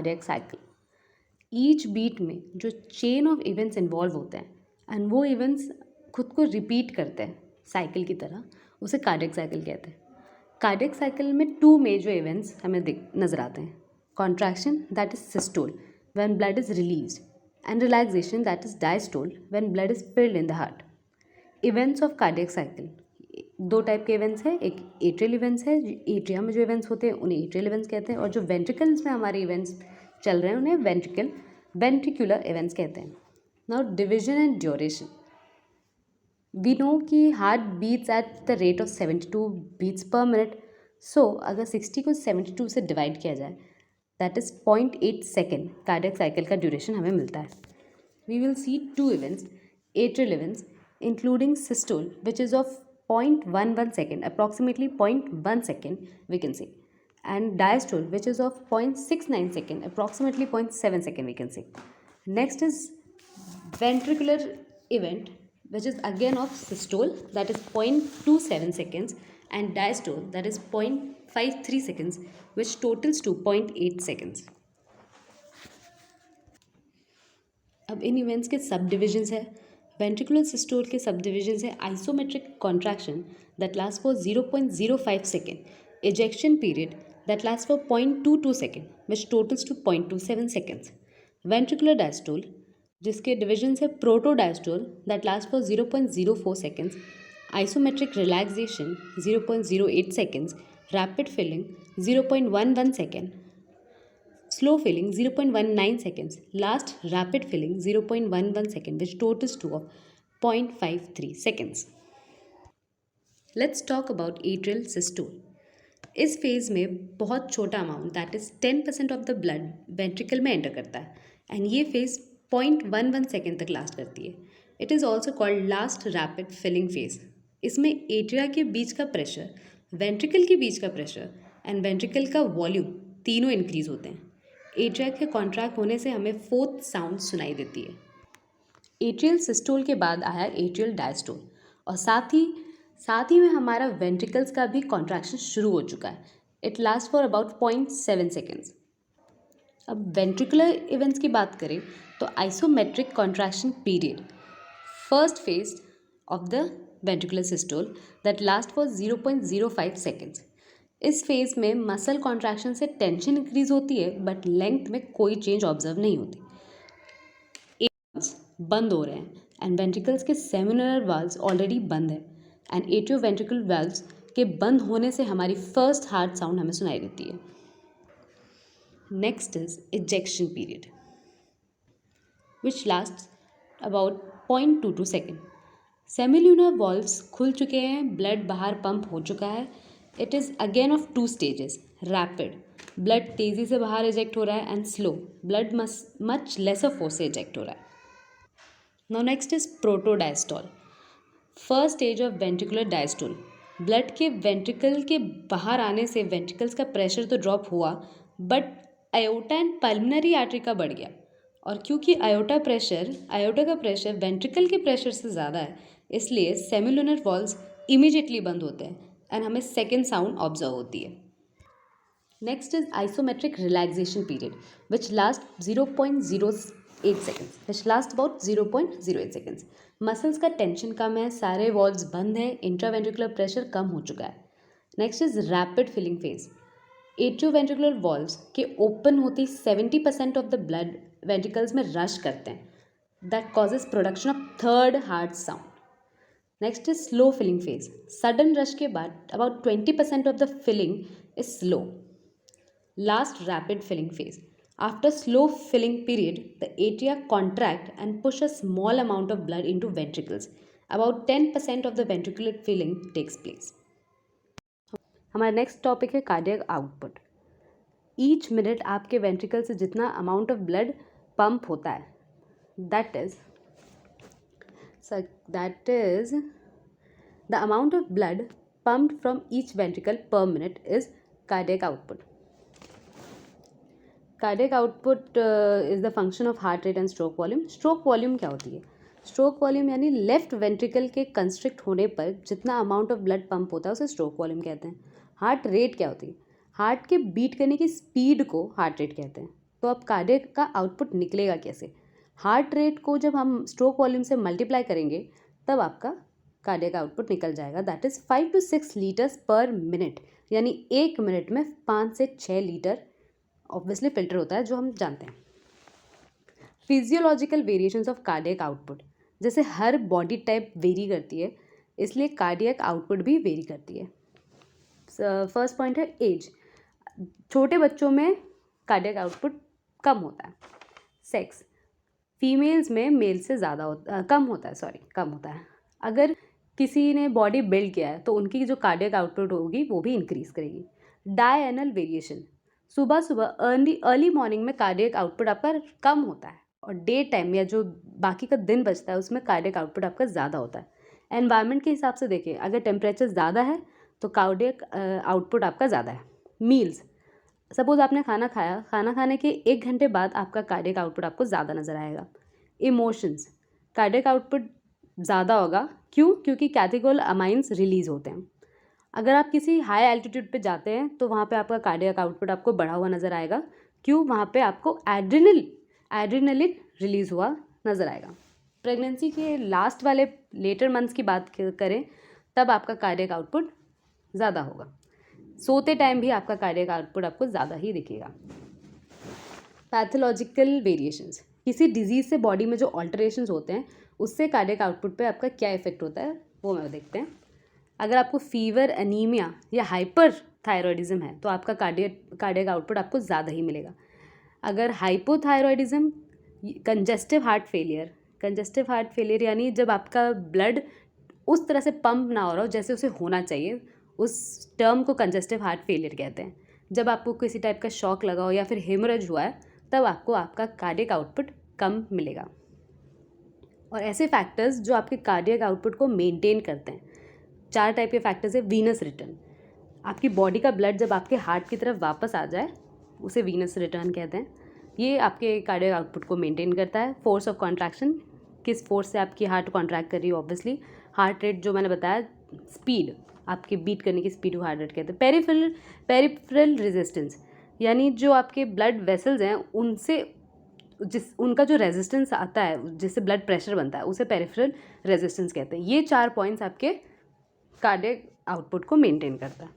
Cardiac cycle. Each beat में जो chain of events involve होते हैं एंड वो इवेंट्स खुद को रिपीट करते हैं साइकिल की तरह, उसे कार्डियक साइकिल कहते हैं। कार्डियक साइकिल में टू मेजर इवेंट्स हमें नजर आते हैं। Contraction that is systole when blood is released and relaxation that is diastole when blood is filled in the heart. Events of cardiac cycle, दो type के events हैं। एक atrial events है, atria में जो इवेंट्स होते हैं उन्हें एट्रियल इवेंट्स कहते हैं, और जो वेंट्रिकल्स में हमारे इवेंट्स चल रहे हैं उन्हें वेंट्रिकुलर इवेंट्स कहते हैं। Now division and duration, we know कि heart beats at the rate of 72 beats per minute. So अगर 60 को 72 से डिवाइड किया जाए that is 0.8 second cardiac cycle का ड्यूरेशन हमें मिलता है। We will see two events, atrial events including systole which is of 0.11 second, approximately 0.1 second we can say, and diastole which is of 0.69 second, approximately 0.7 second we can say. Next is ventricular event which is again of systole that is 0.27 seconds and diastole that is 0.53 seconds which totals to 0.8 seconds. अब इन events के सब divisions है। Ventricular systole के सब divisions है isometric contraction that last for 0.05 second, ejection period that last for 0.22 second which totals to 0.27 seconds. Ventricular diastole जिसके divisions है protodiastole that last for 0.04 seconds, isometric relaxation 0.08 seconds, rapid filling 0.11 second, slow filling 0.19 seconds, last rapid filling 0.11 second which totals to of 0.53 seconds. Let's talk about atrial systole. इस phase में बहुत छोटा amount that is 10% of the blood ventricle में enter करता है and ये phase 0.11 second तक last करती है। It is also called last rapid filling phase. इसमें एट्रिया के बीच का प्रेशर, वेंट्रिकल के बीच का प्रेशर एंड वेंट्रिकल का वॉल्यूम तीनों इंक्रीज होते हैं। एट्रिया के कॉन्ट्रैक्ट होने से हमें फोर्थ साउंड सुनाई देती है। एट्रियल सिस्टोल के बाद आया एट्रियल डायस्टोल और साथ ही में हमारा वेंट्रिकल्स का भी कॉन्ट्रैक्शन शुरू हो चुका है। It last for about 0.7 seconds. अब वेंट्रिकुलर इवेंट्स की बात करें तो isometric contraction period, first phase of the ventricular systole that last for 0.05 seconds. इस फेज में मसल कॉन्ट्रैक्शन से टेंशन इंक्रीज होती है बट लेंथ में कोई चेंज ऑब्जर्व नहीं होती। बंद हो रहे हैं एंड वेंट्रिकल्स के सेमिनल वाल्व्स ऑलरेडी बंद है एंड एट्रियोवेंट्रिकुलर वाल्व्स के बंद होने से हमारी फर्स्ट हार्ट साउंड हमें सुनाई देती है। Next is ejection period which last about 0.22 second. Semilunar valves खुल चुके हैं, ब्लड बाहर पंप हो चुका है। It is again of two stages, rapid blood तेज़ी से बाहर इजेक्ट हो रहा है and slow blood much lesser force से इजेक्ट हो रहा है। Now next is protodiastole, first stage of ventricular diastole. Blood के वेंट्रिकल के बाहर आने से वेंट्रिकल्स का प्रेशर तो ड्रॉप हुआ but iota and pulmonary artery का बढ़ गया, और क्योंकि आयोटा का प्रेशर वेंट्रिकल के प्रेशर से ज़्यादा है इसलिए सेमिल्यूनर वॉल्व्स इमीडिएटली बंद होते हैं एंड हमें सेकेंड साउंड ऑब्जर्व होती है। Next is isometric relaxation period which last 0.08 seconds, which last about 0.08 seconds. Muscles का टेंशन कम है, सारे वॉल्व्स बंद है, इंट्रावेंट्रिकुलर प्रेशर कम हो चुका है। Next is rapid filling phase. Atrioventricular valves के ओपन होते ही 70% ऑफ द ब्लड वेंट्रिकल्स में रश करते हैं that causes production of third heart sound. Next is slow filling phase. Sudden rush के बाद about 20% of the filling is slow. Last rapid filling phase. After slow filling period the atria contract and push a small amount of blood into ventricles. About 10% of the ventricular filling takes place. हमारा next topic है cardiac output. Each minute आपके ventricle से जितना amount of blood pump होता है that is the amount of blood pumped from each ventricle per minute is cardiac output. Cardiac output is the function of heart rate and stroke volume. Stroke volume क्या होती है? Stroke volume यानी left ventricle के constrict होने पर जितना amount of blood pump होता है उसे स्ट्रोक वॉल्यूम कहते हैं। हार्ट रेट क्या होती है? हार्ट के बीट करने की स्पीड को हार्ट रेट कहते हैं। तो अब कार्डियक का आउटपुट निकलेगा कैसे? हार्ट रेट को जब हम स्ट्रोक वॉल्यूम से मल्टीप्लाई करेंगे तब आपका कार्डियक आउटपुट निकल जाएगा, दैट इज़ 5 to 6 लीटर्स पर मिनट, यानी 1 मिनट में 5 से 6 लीटर ऑब्वियसली फिल्टर होता है, जो हम जानते हैं। Physiological variations of cardiac output, जैसे हर बॉडी टाइप वेरी करती है, इसलिए कार्डियक आउटपुट भी वेरी करती है। फर्स्ट पॉइंट है एज। छोटे बच्चों में कार्डियक आउटपुट कम होता है। सेक्स, फीमेल्स में मेल से ज़्यादा कम होता है। अगर किसी ने बॉडी बिल्ड किया है तो उनकी जो कार्डियक आउटपुट होगी वो भी इंक्रीज़ करेगी। डायएनल वेरिएशन, सुबह सुबह अर्ली मॉर्निंग में कार्डियक आउटपुट आपका कम होता है और डे टाइम या जो बाकी का दिन बचता है उसमें कार्डियक आउटपुट आपका ज़्यादा होता है। एनवायरनमेंट के हिसाब से देखिए, अगर टेम्परेचर ज़्यादा है तो कार्डियक आउटपुट आपका ज़्यादा है। मील्स, सपोज़ आपने खाना खाया, खाना खाने के 1 घंटे बाद आपका कार्डियक आउटपुट आपको ज़्यादा नज़र आएगा। इमोशंस, कार्डियक आउटपुट ज़्यादा होगा, क्यों? क्योंकि कैटेकोल अमाइंस रिलीज़ होते हैं। अगर आप किसी हाई एल्टीट्यूड पे जाते हैं तो वहाँ पे आपका कार्डियक आउटपुट आपको बढ़ा हुआ नज़र आएगा, क्यों? वहाँ पे आपको एड्रेनलिन रिलीज़ हुआ नज़र आएगा। प्रेगनेंसी के लास्ट वाले लेटर मंथ्स की बात करें तब आपका कार्डियक आउटपुट ज़्यादा होगा। सोते टाइम भी आपका कार्डियक आउटपुट आपको ज़्यादा ही दिखेगा। पैथोलॉजिकल वेरिएशंस, किसी डिजीज़ से बॉडी में जो ऑल्टरेशंस होते हैं उससे कार्डियक आउटपुट पे आपका क्या इफेक्ट होता है वो मैं देखते हैं। अगर आपको फीवर, एनीमिया या हाइपर थायरॉयडिज्म है तो आपका कार्डियक आउटपुट आपको ज़्यादा ही मिलेगा। अगर हाइपोथायरॉयडिज्म, कंजेस्टिव हार्ट फेलियर यानी जब आपका ब्लड उस तरह से पंप ना हो रहा हो जैसे उसे होना चाहिए, उस टर्म को कंजेस्टिव हार्ट फेलियर कहते हैं। जब आपको किसी टाइप का शॉक लगा हो या फिर हेमरेज हुआ है तब आपको आपका कार्डियक आउटपुट कम मिलेगा। और ऐसे फैक्टर्स जो आपके कार्डियक आउटपुट को मेंटेन करते हैं, 4 टाइप के फैक्टर्स है। वीनस रिटर्न, आपकी बॉडी का ब्लड जब आपके हार्ट की तरफ वापस आ जाए उसे वीनस रिटर्न कहते हैं। ये आपके कार्डियक आउटपुट को मेंटेन करता है। फोर्स ऑफ कॉन्ट्रैक्शन, किस फोर्स से आपकी हार्ट कॉन्ट्रैक्ट कर रही है, ऑब्वियसली। हार्ट रेट जो मैंने बताया, स्पीड, आपके बीट करने की स्पीड को हार्ट रेट कहते हैं। पेरिफेरल रेजिस्टेंस, यानी जो आपके ब्लड वेसल्स हैं उनका जो रेजिस्टेंस आता है जिससे ब्लड प्रेशर बनता है उसे पेरिफेरल रेजिस्टेंस कहते हैं। ये 4 पॉइंट्स आपके कार्डियक आउटपुट को मेंटेन करता है।